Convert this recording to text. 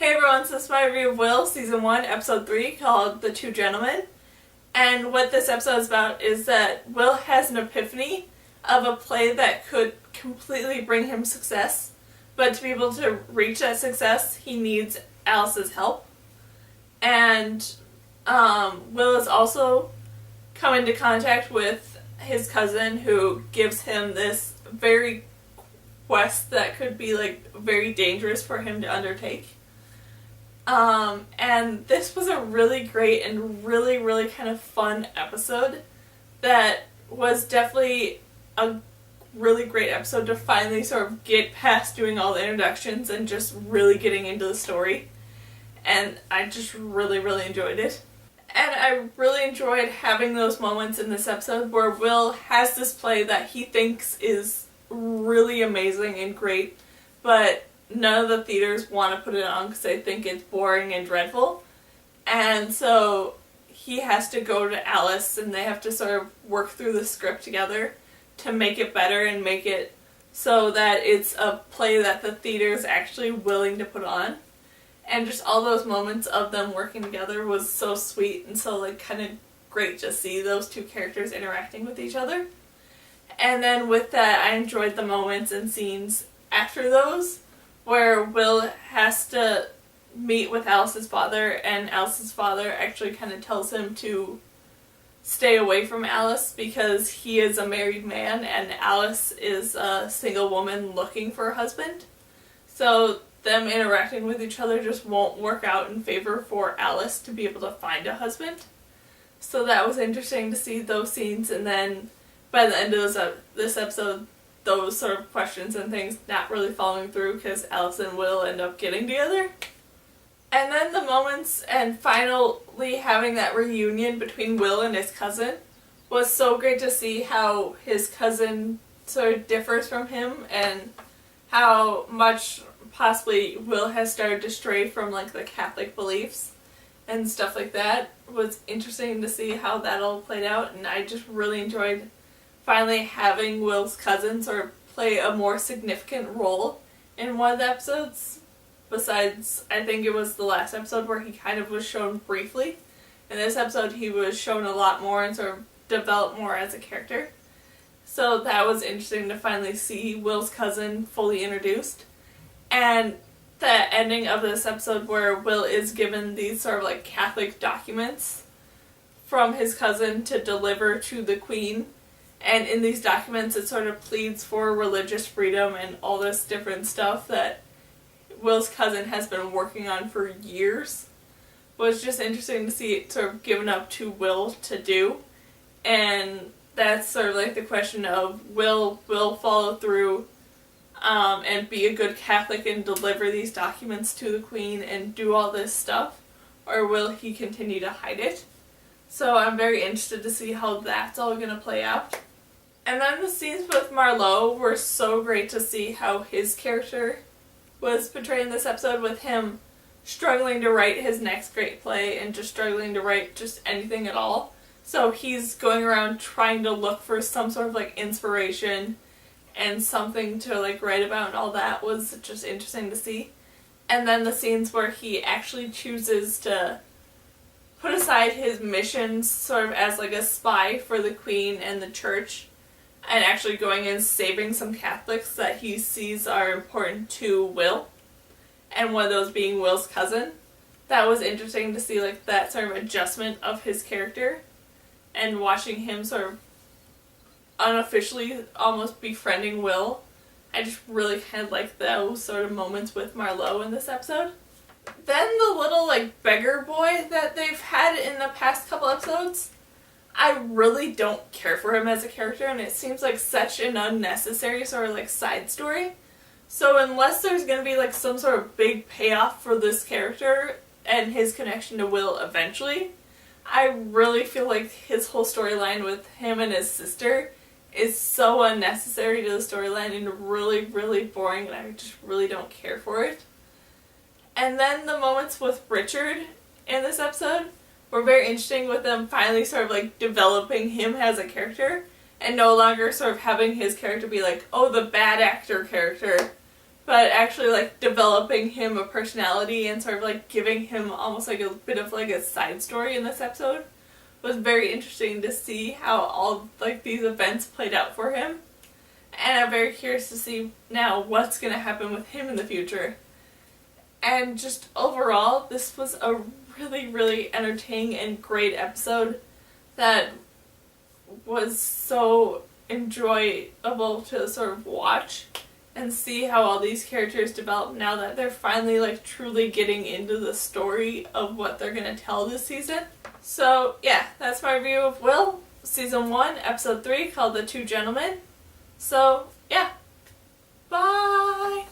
Hey everyone, so this is my review of Will, Season 1, Episode 3, called The Two Gentlemen. And what this episode is about is that Will has an epiphany of a play that could completely bring him success. But to be able to reach that success, he needs Alice's help. And Will has also come into contact with his cousin, who gives him this very quest that could be very dangerous for him to undertake. And this was a really great and really kind of fun episode that was definitely a really great episode to finally sort of get past doing all the introductions and just really getting into the story. And I just really enjoyed it. And I really enjoyed having those moments in this episode where Will has this play that he thinks is really amazing and great, but none of the theaters want to put it on because they think it's boring and dreadful. And so he has to go to Alice and they have to sort of work through the script together to make it better and make it so that it's a play that the theater is actually willing to put on. And just all those moments of them working together was so sweet and so kind of great to see those two characters interacting with each other. And then with that, I enjoyed the moments and scenes after those where Will has to meet with Alice's father, and Alice's father actually kind of tells him to stay away from Alice because he is a married man and Alice is a single woman looking for a husband. So them interacting with each other just won't work out in favor for Alice to be able to find a husband. So that was interesting to see those scenes, and then by the end of this episode, those sort of questions and things not really following through because Alice and Will end up getting together. And then the moments and finally having that reunion between Will and his cousin was so great to see how his cousin sort of differs from him and how much possibly Will has started to stray from the Catholic beliefs and stuff like that. It was interesting to see how that all played out, and I just really enjoyed finally having Will's cousin sort of play a more significant role in one of the episodes. Besides, I think it was the last episode where he kind of was shown briefly. In this episode, he was shown a lot more and sort of developed more as a character. So that was interesting to finally see Will's cousin fully introduced. And the ending of this episode where Will is given these sort of Catholic documents from his cousin to deliver to the Queen. And in these documents, it sort of pleads for religious freedom and all this different stuff that Will's cousin has been working on for years. It was just interesting to see it sort of given up to Will to do. And that's sort of the question of will follow through and be a good Catholic and deliver these documents to the Queen and do all this stuff, or will he continue to hide it? So I'm very interested to see how that's all going to play out. And then the scenes with Marlowe were so great to see how his character was portrayed in this episode, with him struggling to write his next great play and just struggling to write just anything at all. So he's going around trying to look for some sort of inspiration and something to write about, and all that was just interesting to see. And then the scenes where he actually chooses to put aside his missions sort of as a spy for the Queen and the church, and actually going and saving some Catholics that he sees are important to Will, and one of those being Will's cousin. That was interesting to see that sort of adjustment of his character, and watching him sort of unofficially almost befriending Will. I just really kind of like those sort of moments with Marlowe in this episode. Then the little beggar boy that they've had in the past couple episodes, I really don't care for him as a character, and it seems like such an unnecessary sort of side story. So unless there's going to be some sort of big payoff for this character and his connection to Will eventually, I really feel like his whole storyline with him and his sister is so unnecessary to the storyline and really boring, and I just really don't care for it. And then the moments with Richard in this episode were very interesting, with them finally sort of developing him as a character and no longer sort of having his character be the bad actor character but actually like developing him a personality and sort of like giving him almost like a bit of like a side story in this episode was very interesting to see how all like these events played out for him. And I'm very curious to see now what's going to happen with him in the future. And just overall, this was a really, really entertaining and great episode that was so enjoyable to sort of watch and see how all these characters develop now that they're finally like truly getting into the story of what they're going to tell this season. So yeah, that's my review of Will, Season 1, Episode 3, called The Two Gentlemen. So yeah, bye!